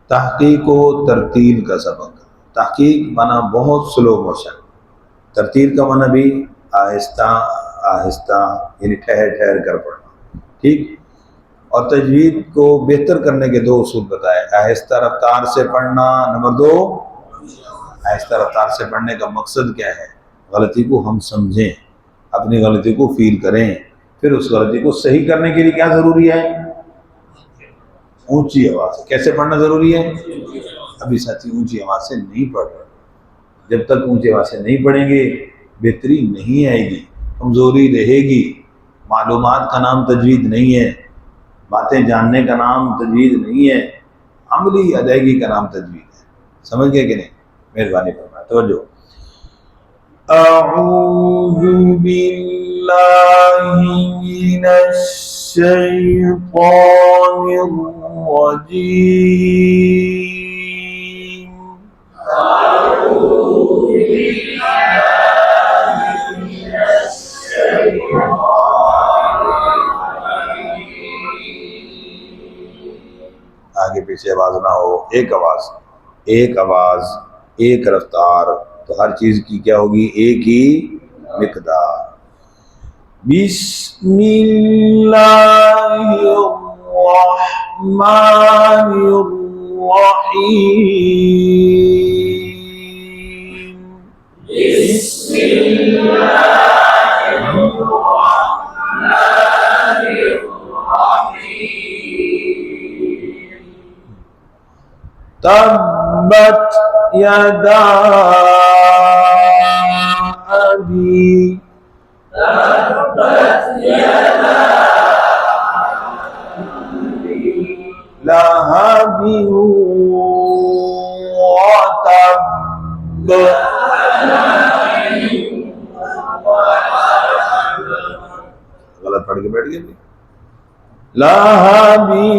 तहकीक व तरतील का सबक। तहकीक माना बहुत स्लो मोशन, तरतील का माना भी आहिस्ता आहिस्ता, यानी ठहर ठहर कर पढ़ना। ठीक। और तजवीद को बेहतर करने के दो उसूल बताए। आहिस्ता रफ्तार से पढ़ना, नंबर दो आहिस्ता रफ्तार से पढ़ने का मकसद क्या है, गलती को हम समझें, अपनी गलती को फील करें, फिर उस गलती को सही करने के लिए क्या ज़रूरी है, ऊंची आवाज़ से। कैसे पढ़ना ज़रूरी है? अभी साथी ऊंची आवाज़ से नहीं पढ़ रहे, जब तक ऊंची आवाज़ से नहीं पढ़ेंगे बेहतरी नहीं आएगी, कमज़ोरी रहेगी। मालूमात का नाम तजवीद नहीं है, बातें जानने का नाम तजवीद नहीं है, अमली अदायगी का नाम तजवीद है। समझ गए कि नहीं? मेहरबानी फरमाए, तवज्जो। अऊज़ु बिल्लाहि मिनश शैतानिर रजीम। अऊज़ु बिल्लाहि मिनश शैतानिर रजीम। आगे पीछे आवाज ना हो, एक आवाज, एक आवाज, एक रफ्तार, तो हर चीज की क्या होगी, एक ही मिकदार। बिस्मिल्लाहिर्रहमानिर्रहीम। तब्बत यदा अबी लहबी व तब। गलत पढ़ के बैठ गए। लहबी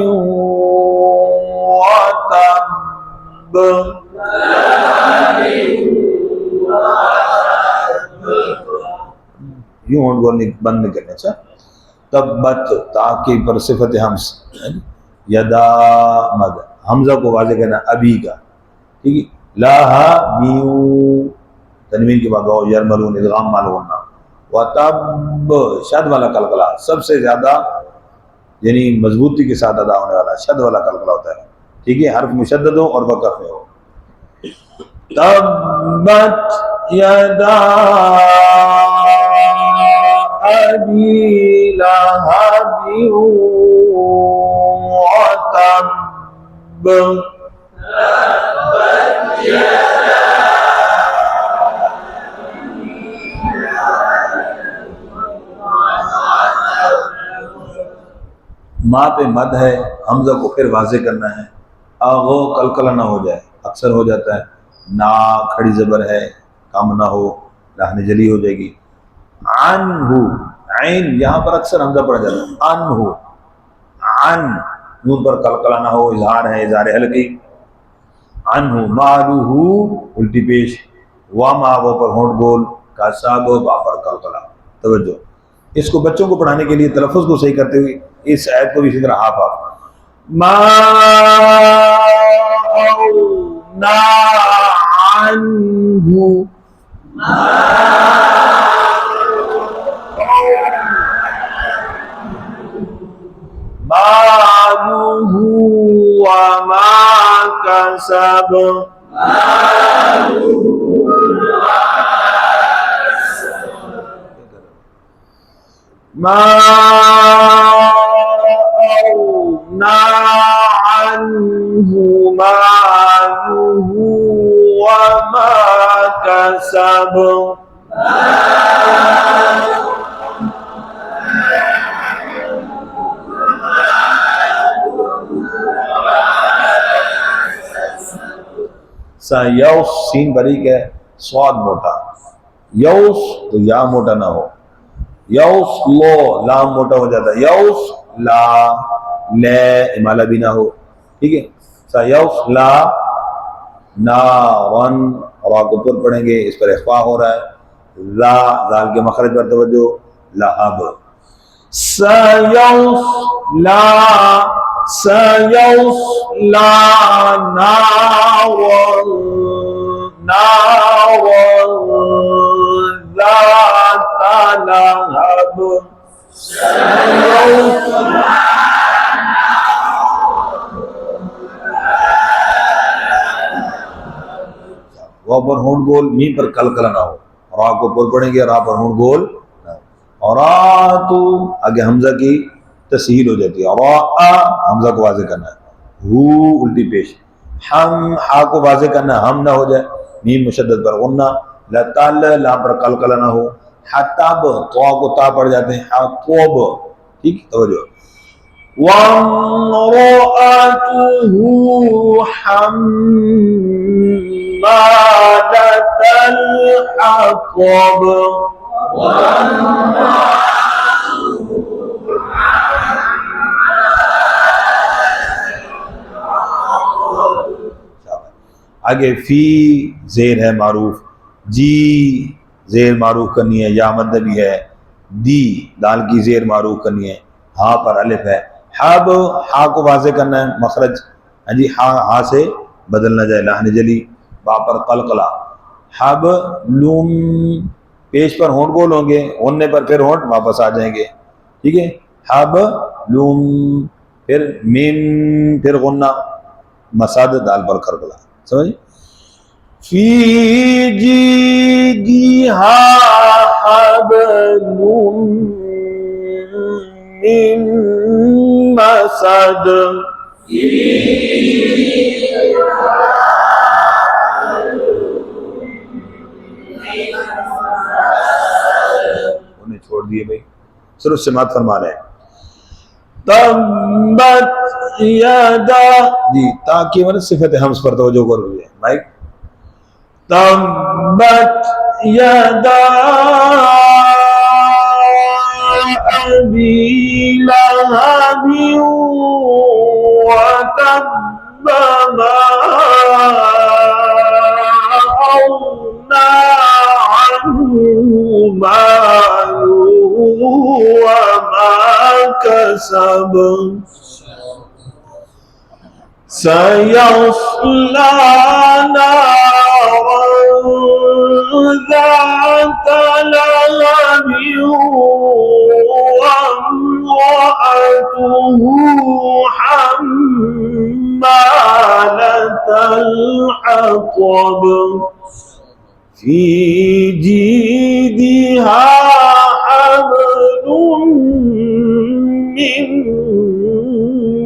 व तब। यूं होंठ बोलने बंद नहीं करने। अच्छा, तब्बत ताकि पर सिफत हमस, यदा मद, हमजा को वाज़े करना अभी का। ठीक है। लाहा बीऊ, तनवीन के बाद वाओ यरमलून इदगाम मालूना, व तब शद वाला कलकला सबसे ज्यादा यानी मजबूती के साथ अदा होने वाला शद वाला कलकला होता है। ठीक है। हर्फ मुशद्दद हो और वक़फ़ में हो। तब्बत यदा अबी लहबी व तब। माँ पे मद है, हमजा को फिर वाज़े करना है, आगो कलकला ना हो जाए, अक्सर हो जाता है। ना खड़ी जबर है, कम ना हो, लाहने जली हो जाएगी। अनहु, ऐन यहाँ पर अक्सर हमजा पड़ जाता है। अनहु, अन नून पर कलकला ना हो, इजहार है, इजहार हल्की। अनहु मालूहु उल्टी पेश, वा मावो पर होंठ गोल, का सागो बा पर कलकला। तवज्जो। इसको बच्चों को पढ़ाने के लिए तलफ़ुज़ को सही करते हुए इस आयत को भी इसी तरह हाफ हाफ मा ना अन्हु मालूहु व मा कसब। मा अग़ना अन्हु मालुहु व मा कसब। यौस सीन बारीक है, स्वाद मोटा, यौस तो या मोटा ना हो, यौस लो लाम मोटा हो जाता है, यौस ला ले इमाला भी ना हो। ठीक है। यौस ला ना वन हवा को पुर पढ़ेंगे, इस पर इख्फा हो रहा है। ला जाल के मखरज पर तवज्जो, लहब। सयौस ला सयस्ला नारन ज़ाता लहब वाह पर होंठ गोल, मीम पर कलकला ना हो, रा को ऊपर पढ़ेंगे, रा पर होंठ गोल ना हो। और तो आगे हमजा की तस्हील हो जाती है, हमजा को वाज़े करना है, हु उल्टी पेश, हम हा को वाज़े करना है, हम ना हो जाए, मीम मुशद्दद पर गुन्ना, लताल ला पर कलकला ना हो, हताब तो को ता पड़ जाते हैं, हतब, ठीक तवज्जो। वम्रअतुहु हम्मालतल हतब, आगे फी जेर है मारूफ, जी जेर मारूफ करनी है, या मद भी है, दी दाल की जेर मारूफ करनी है, हा पर अलिफ है, हब हा को वाज़े करना है, मखरज हाँ जी हा से बदल ना जाए, लाहन जली, बा पर कलकला, हब लुम पेश पर होंठ गोल होंगे, होने पर फिर होंठ वापस आ जाएंगे, ठीक है, हब लुम फिर मीम फिर गुन्ना, मसाद दाल पर कलकला, समझ। फी जीदिहा हब्लुम मिन मसद, उन्हें छोड़ दिए भाई, सिर्फ समात फरमा रहे हैं। तब्बत यदा, जी ताकि मतलब सिफत हमस पर तवज्जो करोगे माइक, तब्बत यदा अबी लहबि व तब्ब मा अग़ना अन्हु मालुहु व मा कसब, सयस्ला नारन ज़ाता लहब वम्रअतुहु हम्मालतल हतब, फी जीदिहा हब्लुम मिन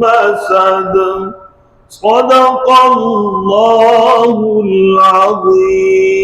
मसद, सदक़ल्लाहुल अज़ीम।